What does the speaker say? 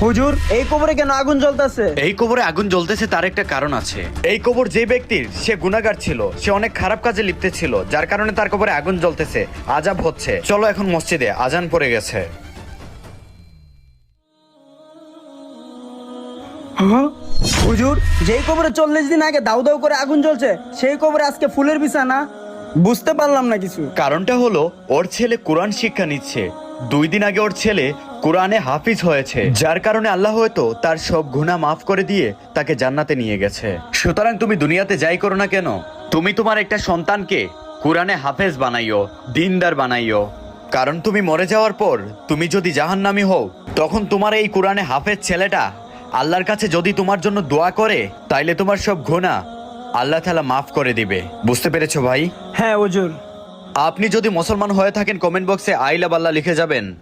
হুজুর, এই কবরে কেন আগুন জ্বলতেছে? এই কবরে আগুন জ্বলতেছে তার একটা কারণ আছে। এই কবর যে ব্যক্তির, সে গুনাহগার ছিল, সে অনেক খারাপ কাজে লিপ্ত ছিল, যার কারণে তার কবরে আগুন জ্বলতেছে, আযাব হচ্ছে। চলো এখন মসজিদে, আজান পড়ে গেছে। হ্যাঁ? হুজুর, যেই কবরে 40 দিন আগে দাউ দাউ করে আগুন জ্বলছে, সেই কবরে আজকে ফুলের বিছানা? বুঝতে পারলাম না কিছু। কারণটা হলো ওর ছেলে কোরআন শিক্ষা নিচ্ছে। 2 দিন আগে ওর ছেলে কোরআনে হাফিজ হয়েছে, যার কারণে আল্লাহ হয়তো তার সব গুনাহ মাফ করে দিয়ে তাকে জান্নাতে নিয়ে গেছে। সুতরাং তুমি দুনিয়াতে যাই করো না কেন, তুমি তোমার একটা সন্তানকে কোরআনে হাফেজ বানাইও, দিনদার বানাইও। কারণ তুমি মরে যাওয়ার পর তুমি যদি জাহান্নামী হও, তখন তোমার এই কোরআনে হাফেজ ছেলেটা আল্লাহর কাছে যদি তোমার জন্য দোয়া করে, তাইলে তোমার সব গুনাহ আল্লাহ তাআলা মাফ করে দিবে। বুঝতে পেরেছো ভাই? হ্যাঁ হুজুর। আপনি যদি মুসলমান হয়ে থাকেন, কমেন্ট বক্সে আই লাভ আল্লাহ লিখে যাবেন।